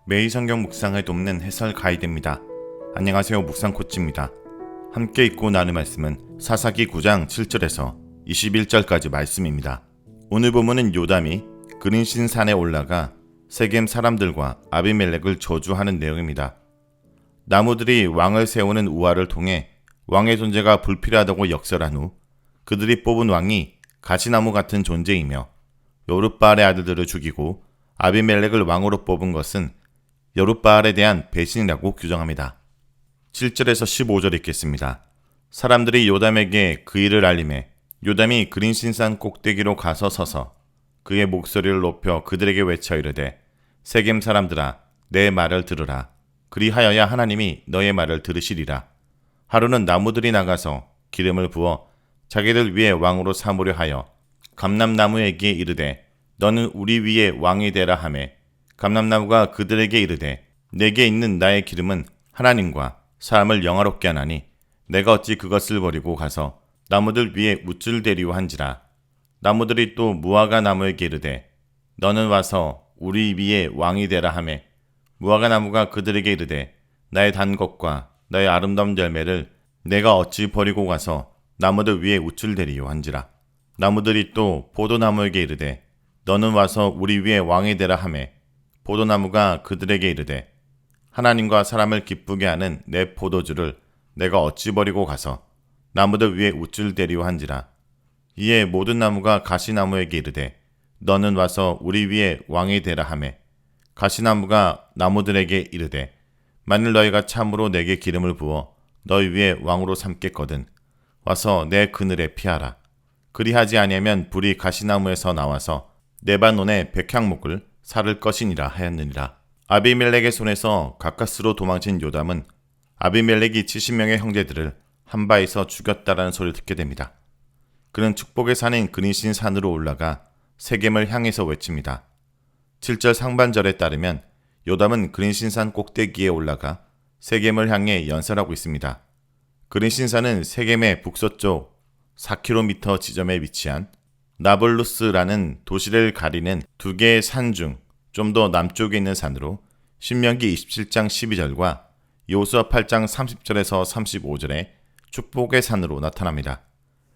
매일 성경 묵상을 돕는 해설 가이드입니다. 안녕하세요. 묵상 코치입니다. 함께 읽고 나눌 말씀은 사사기 9장 7절에서 21절까지 말씀입니다. 오늘 본문은 요담이 그린신 산에 올라가 세겜 사람들과 아비멜렉을 저주하는 내용입니다. 나무들이 왕을 세우는 우화를 통해 왕의 존재가 불필요하다고 역설한 후 그들이 뽑은 왕이 가시나무 같은 존재이며 여룻바알의 아들들을 죽이고 아비멜렉을 왕으로 뽑은 것은 여룻바알에 대한 배신이라고 규정합니다. 7절에서 15절 읽겠습니다. 사람들이 요담에게 그 일을 알림해 요담이 그린신산 꼭대기로 가서 서서 그의 목소리를 높여 그들에게 외쳐 이르되 세겜 사람들아 내 말을 들으라. 그리하여야 하나님이 너의 말을 들으시리라. 하루는 나무들이 나가서 기름을 부어 자기들 위에 왕으로 삼으려 하여 감람나무에게 이르되 너는 우리 위에 왕이 되라 하매 감람나무가 그들에게 이르되 내게 있는 나의 기름은 하나님과 사람을 영화롭게 하나니 내가 어찌 그것을 버리고 가서 나무들 위에 우쭐 대리오 한지라. 나무들이 또 무화과 나무에게 이르되 너는 와서 우리 위에 왕이 되라 하매 무화과 나무가 그들에게 이르되 나의 단 것과 나의 아름다운 열매를 내가 어찌 버리고 가서 나무들 위에 우쭐 대리오 한지라. 나무들이 또 포도나무에게 이르되 너는 와서 우리 위에 왕이 되라 하매 포도나무가 그들에게 이르되 하나님과 사람을 기쁘게 하는 내 포도주를 내가 어찌 버리고 가서 나무들 위에 우쭐 대리오 한지라. 이에 모든 나무가 가시나무에게 이르되 너는 와서 우리 위에 왕이 되라 하매 가시나무가 나무들에게 이르되 만일 너희가 참으로 내게 기름을 부어 너희 위에 왕으로 삼겠거든 와서 내 그늘에 피하라. 그리하지 아니하면 불이 가시나무에서 나와서 네바논의 백향목을 살을 것이니라 하였느니라. 아비멜렉의 손에서 가까스로 도망친 요담은 아비멜렉이 70명의 형제들을 한 바에서 죽였다라는 소리를 듣게 됩니다. 그는 축복의 산인 그린신 산으로 올라가 세겜을 향해서 외칩니다. 7절 상반절에 따르면 요담은 그린신산 꼭대기에 올라가 세겜을 향해 연설하고 있습니다. 그린신산은 세겜의 북서쪽 4km 지점에 위치한 나블루스라는 도시를 가리는 두 개의 산 중 좀 더 남쪽에 있는 산으로 신명기 27장 12절과 여호수아 8장 30절에서 35절에 축복의 산으로 나타납니다.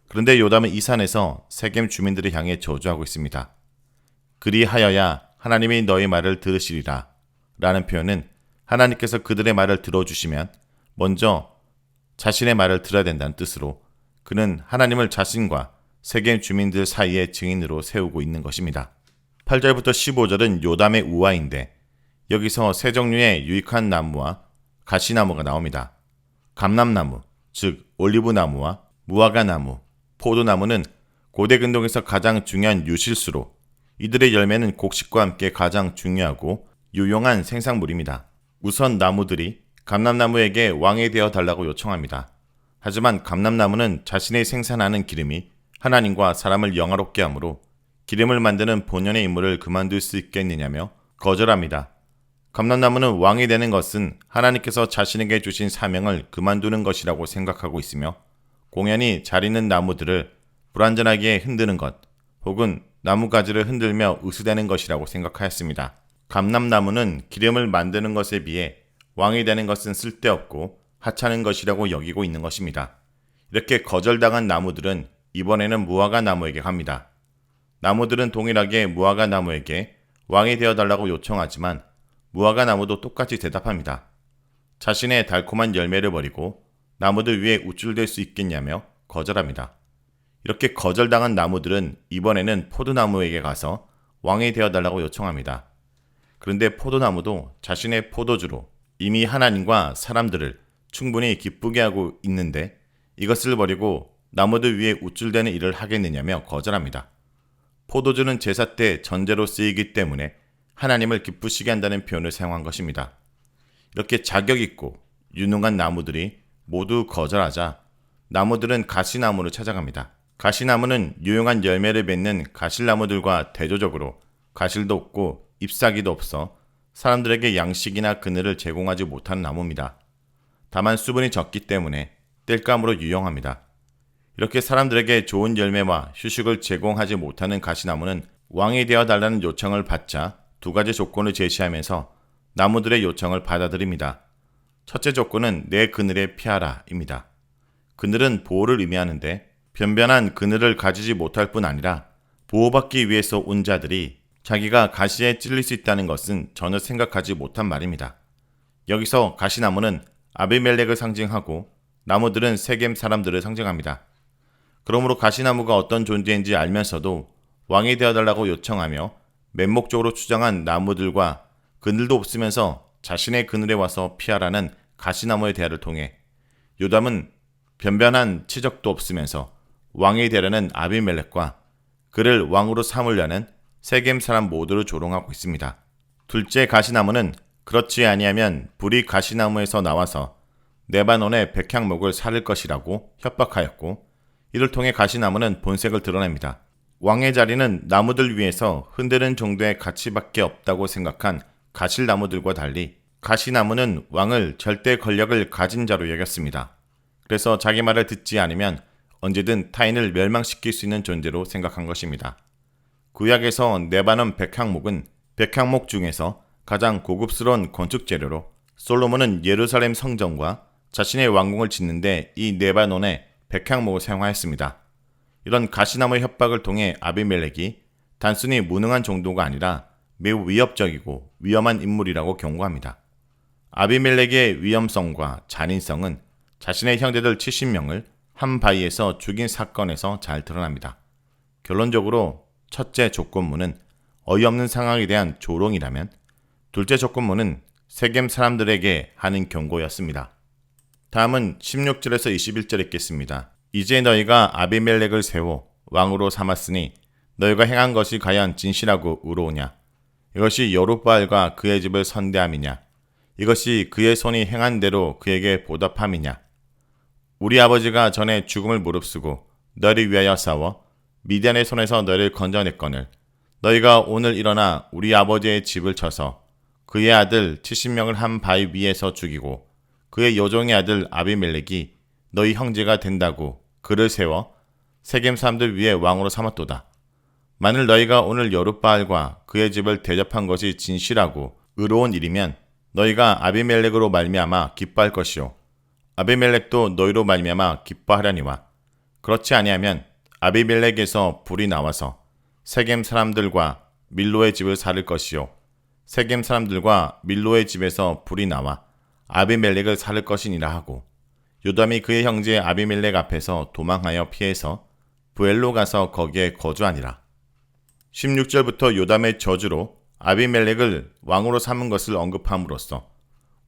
그런데 요담은 이 산에서 세겜 주민들을 향해 저주하고 있습니다. 그리하여야 하나님이 너희 말을 들으시리라 라는 표현은 하나님께서 그들의 말을 들어주시면 먼저 자신의 말을 들어야 된다는 뜻으로 그는 하나님을 자신과 세겜 주민들 사이의 증인으로 세우고 있는 것입니다. 8절부터 15절은 요담의 우화인데 여기서 세 종류의 유익한 나무와 가시나무가 나옵니다. 감람나무, 즉 올리브나무와 무화과나무, 포도나무는 고대 근동에서 가장 중요한 유실수로 이들의 열매는 곡식과 함께 가장 중요하고 유용한 생산물입니다. 우선 나무들이 감람나무에게 왕이 되어 달라고 요청합니다. 하지만 감람나무는 자신이 생산하는 기름이 하나님과 사람을 영화롭게 하므로 기름을 만드는 본연의 임무를 그만둘 수 있겠느냐며 거절합니다. 감람나무는 왕이 되는 것은 하나님께서 자신에게 주신 사명을 그만두는 것이라고 생각하고 있으며 공연히 잘 있는 나무들을 불완전하게 흔드는 것 혹은 나무가지를 흔들며 으스대는 것이라고 생각하였습니다. 감람나무는 기름을 만드는 것에 비해 왕이 되는 것은 쓸데없고 하찮은 것이라고 여기고 있는 것입니다. 이렇게 거절당한 나무들은 이번에는 무화과 나무에게 갑니다. 나무들은 동일하게 무화과 나무에게 왕이 되어달라고 요청하지만 무화과 나무도 똑같이 대답합니다. 자신의 달콤한 열매를 버리고 나무들 위에 우쭐댈 수 있겠냐며 거절합니다. 이렇게 거절당한 나무들은 이번에는 포도나무에게 가서 왕이 되어달라고 요청합니다. 그런데 포도나무도 자신의 포도주로 이미 하나님과 사람들을 충분히 기쁘게 하고 있는데 이것을 버리고 나무들 위에 우쭐대는 일을 하겠느냐며 거절합니다. 포도주는 제사 때 전제로 쓰이기 때문에 하나님을 기쁘시게 한다는 표현을 사용한 것입니다. 이렇게 자격 있고 유능한 나무들이 모두 거절하자 나무들은 가시나무를 찾아갑니다. 가시나무는 유용한 열매를 맺는 가실나무들과 대조적으로 가실도 없고 잎사귀도 없어 사람들에게 양식이나 그늘을 제공하지 못하는 나무입니다. 다만 수분이 적기 때문에 땔감으로 유용합니다. 이렇게 사람들에게 좋은 열매와 휴식을 제공하지 못하는 가시나무는 왕이 되어 달라는 요청을 받자 두 가지 조건을 제시하면서 나무들의 요청을 받아들입니다. 첫째 조건은 내 그늘에 피하라 입니다. 그늘은 보호를 의미하는데 변변한 그늘을 가지지 못할 뿐 아니라 보호받기 위해서 온 자들이 자기가 가시에 찔릴 수 있다는 것은 전혀 생각하지 못한 말입니다. 여기서 가시나무는 아비멜렉을 상징하고 나무들은 세겜 사람들을 상징합니다. 그러므로 가시나무가 어떤 존재인지 알면서도 왕이 되어달라고 요청하며 맹목적으로 주장한 나무들과 그늘도 없으면서 자신의 그늘에 와서 피하라는 가시나무의 대화를 통해 요담은 변변한 치적도 없으면서 왕이 되려는 아비멜렉과 그를 왕으로 삼으려는 세겜 사람 모두를 조롱하고 있습니다. 둘째 가시나무는 그렇지 아니하면 불이 가시나무에서 나와서 레바논의 백향목을 사를 것이라고 협박하였고, 이를 통해 가시나무는 본색을 드러냅니다. 왕의 자리는 나무들 위에서 흔드는 정도의 가치밖에 없다고 생각한 가실나무들과 달리 가시나무는 왕을 절대 권력을 가진 자로 여겼습니다. 그래서 자기 말을 듣지 않으면 언제든 타인을 멸망시킬 수 있는 존재로 생각한 것입니다. 구약에서 레바논 백향목은 백향목 중에서 가장 고급스러운 건축 재료로 솔로몬은 예루살렘 성전과 자신의 왕궁을 짓는데 이 레바논의 백향목을 사용하였습니다. 이런 가시나무의 협박을 통해 아비멜렉이 단순히 무능한 정도가 아니라 매우 위협적이고 위험한 인물이라고 경고합니다. 아비멜렉의 위험성과 잔인성은 자신의 형제들 70명을 한 바위에서 죽인 사건에서 잘 드러납니다. 결론적으로 첫째 조건문은 어이없는 상황에 대한 조롱이라면 둘째 조건문은 세겜 사람들에게 하는 경고였습니다. 다음은 16절에서 21절 읽겠습니다. 이제 너희가 아비멜렉을 세워 왕으로 삼았으니 너희가 행한 것이 과연 진실하고 의로우냐? 이것이 여룻바알과 그의 집을 선대함이냐? 이것이 그의 손이 행한 대로 그에게 보답함이냐? 우리 아버지가 전에 죽음을 무릅쓰고 너희를 위하여 싸워 미디안의 손에서 너희를 건져냈거늘 너희가 오늘 일어나 우리 아버지의 집을 쳐서 그의 아들 70명을 한 바위 위에서 죽이고 그의 여종의 아들 아비멜렉이 너희 형제가 된다고 그를 세워 세겜 사람들 위에 왕으로 삼았도다. 만일 너희가 오늘 여룻바알과 그의 집을 대접한 것이 진실하고 의로운 일이면 너희가 아비멜렉으로 말미암아 기뻐할 것이요 아비멜렉도 너희로 말미암아 기뻐하려니와 그렇지 아니하면 아비멜렉에서 불이 나와서 세겜 사람들과 밀로의 집을 사를 것이요 세겜 사람들과 밀로의 집에서 불이 나와 아비멜렉을 사를 것이니라 하고 요담이 그의 형제 아비멜렉 앞에서 도망하여 피해서 부엘로 가서 거기에 거주하니라. 16절부터 요담의 저주로 아비멜렉을 왕으로 삼은 것을 언급함으로써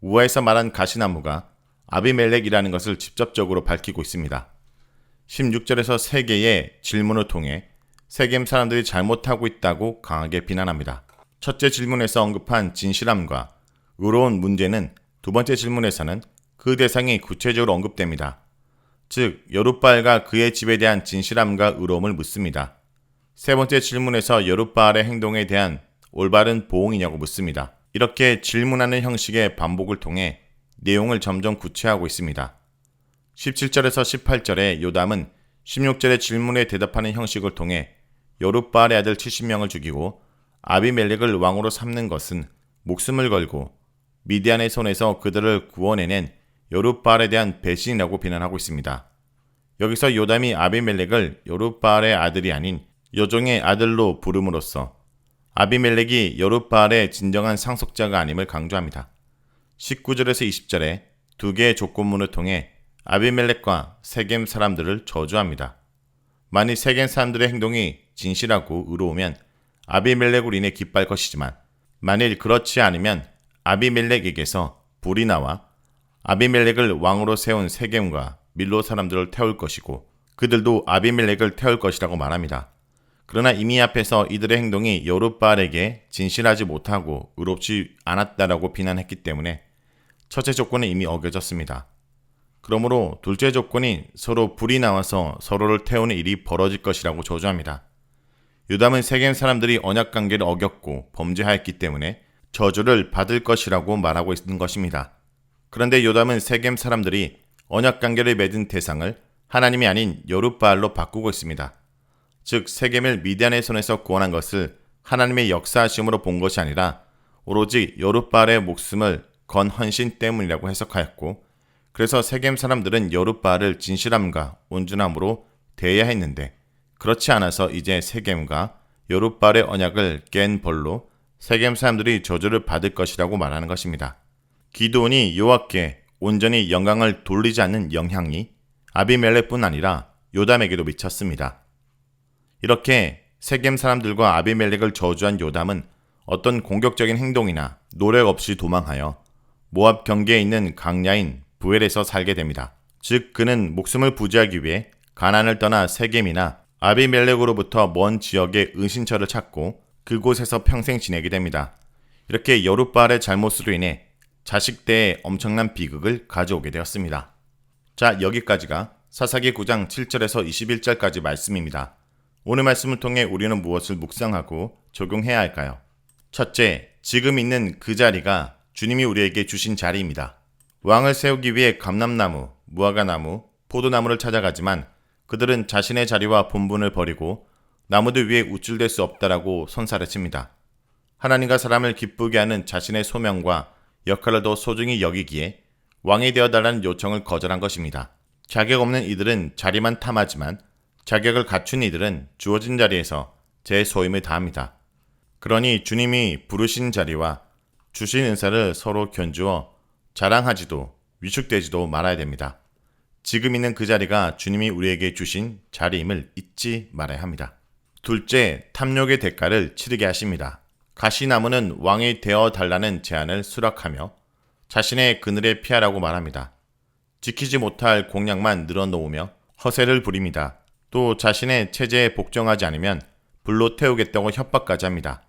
우화에서 말한 가시나무가 아비멜렉이라는 것을 직접적으로 밝히고 있습니다. 16절에서 세 개의 질문을 통해 세겜 사람들이 잘못하고 있다고 강하게 비난합니다. 첫째 질문에서 언급한 진실함과 의로운 문제는 두 번째 질문에서는 그 대상이 구체적으로 언급됩니다. 즉, 여룻바알과 그의 집에 대한 진실함과 의로움을 묻습니다. 세 번째 질문에서 여룻바알의 행동에 대한 올바른 보응이냐고 묻습니다. 이렇게 질문하는 형식의 반복을 통해 내용을 점점 구체화하고 있습니다. 17절에서 18절에 요담은 16절의 질문에 대답하는 형식을 통해 여룻바알의 아들 70명을 죽이고 아비멜렉을 왕으로 삼는 것은 목숨을 걸고 미디안의 손에서 그들을 구원해낸 여룻바알에 대한 배신이라고 비난하고 있습니다. 여기서 요담이 아비멜렉을 여룻바알의 아들이 아닌 여종의 아들로 부름으로써 아비멜렉이 여룻바알의 진정한 상속자가 아님을 강조합니다. 19절에서 20절에 두 개의 조건문을 통해 아비멜렉과 세겜 사람들을 저주합니다. 만일 세겜 사람들의 행동이 진실하고 의로우면 아비멜렉으로 인해 기뻐할 것이지만 만일 그렇지 않으면 아비멜렉에게서 불이 나와 아비멜렉을 왕으로 세운 세겜과 밀로 사람들을 태울 것이고 그들도 아비멜렉을 태울 것이라고 말합니다. 그러나 이미 앞에서 이들의 행동이 여룻바알에게 진실하지 못하고 의롭지 않았다라고 비난했기 때문에 첫째 조건은 이미 어겨졌습니다. 그러므로 둘째 조건이 서로 불이 나와서 서로를 태우는 일이 벌어질 것이라고 저주합니다. 요담은 세겜 사람들이 언약관계를 어겼고 범죄하였기 때문에 저주를 받을 것이라고 말하고 있는 것입니다. 그런데 요담은 세겜 사람들이 언약관계를 맺은 대상을 하나님이 아닌 여룻바알로 바꾸고 있습니다. 즉 세겜을 미디안의 손에서 구원한 것을 하나님의 역사하심으로 본 것이 아니라 오로지 여룻바알의 목숨을 건 헌신 때문이라고 해석하였고, 그래서 세겜 사람들은 여룻바알을 진실함과 온전함으로 대해야 했는데, 그렇지 않아서 이제 세겜과 여룻바알의 언약을 깬 벌로 세겜 사람들이 저주를 받을 것이라고 말하는 것입니다. 기드온이 여호와께 온전히 영광을 돌리지 않는 영향이 아비멜렉뿐 아니라 요담에게도 미쳤습니다. 이렇게 세겜 사람들과 아비멜렉을 저주한 요담은 어떤 공격적인 행동이나 노력 없이 도망하여 모압 경계에 있는 강야인 부엘에서 살게 됩니다. 즉 그는 목숨을 부지하기 위해 가나안을 떠나 세겜이나 아비멜렉으로부터 먼 지역의 은신처를 찾고 그곳에서 평생 지내게 됩니다. 이렇게 여룻바알의 잘못으로 인해 자식 때에 엄청난 비극을 가져오게 되었습니다. 자, 여기까지가 사사기 9장 7절에서 21절까지 말씀입니다. 오늘 말씀을 통해 우리는 무엇을 묵상하고 적용해야 할까요? 첫째, 지금 있는 그 자리가 주님이 우리에게 주신 자리입니다. 왕을 세우기 위해 감람나무, 무화과나무, 포도나무를 찾아가지만 그들은 자신의 자리와 본분을 버리고 나무들 위에 우쭐댈 수 없다라고 선사를 칩니다. 하나님과 사람을 기쁘게 하는 자신의 소명과 역할을 더 소중히 여기기에 왕이 되어달라는 요청을 거절한 것입니다. 자격 없는 이들은 자리만 탐하지만 자격을 갖춘 이들은 주어진 자리에서 제 소임을 다합니다. 그러니 주님이 부르신 자리와 주신 은사를 서로 견주어 자랑하지도 위축되지도 말아야 됩니다. 지금 있는 그 자리가 주님이 우리에게 주신 자리임을 잊지 말아야 합니다. 둘째, 탐욕의 대가를 치르게 하십니다. 가시나무는 왕이 되어달라는 제안을 수락하며 자신의 그늘에 피하라고 말합니다. 지키지 못할 공약만 늘어놓으며 허세를 부립니다. 또 자신의 체제에 복종하지 않으면 불로 태우겠다고 협박까지 합니다.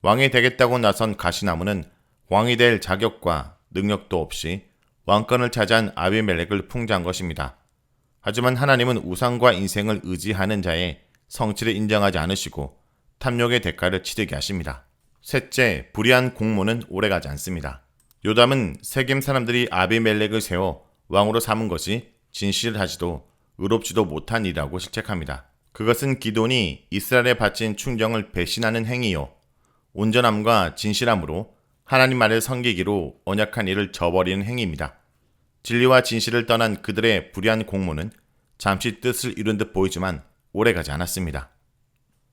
왕이 되겠다고 나선 가시나무는 왕이 될 자격과 능력도 없이 왕권을 차지한 아비멜렉을 풍자한 것입니다. 하지만 하나님은 우상과 인생을 의지하는 자의 성취를 인정하지 않으시고 탐욕의 대가를 치르게 하십니다. 셋째, 불의한 공모는 오래가지 않습니다. 요담은 세겜 사람들이 아비멜렉을 세워 왕으로 삼은 것이 진실하지도 의롭지도 못한 일이라고 실책합니다. 그것은 기드온이 이스라엘에 바친 충정을 배신하는 행위요, 온전함과 진실함으로 하나님 말을 섬기기로 언약한 일을 저버리는 행위입니다. 진리와 진실을 떠난 그들의 불의한 공모는 잠시 뜻을 이룬 듯 보이지만 오래가지 않았습니다.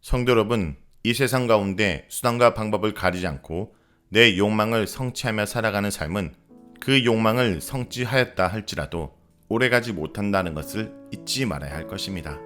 성도 여러분, 이 세상 가운데 수단과 방법을 가리지 않고 내 욕망을 성취하며 살아가는 삶은 그 욕망을 성취하였다 할지라도 오래가지 못한다는 것을 잊지 말아야 할 것입니다.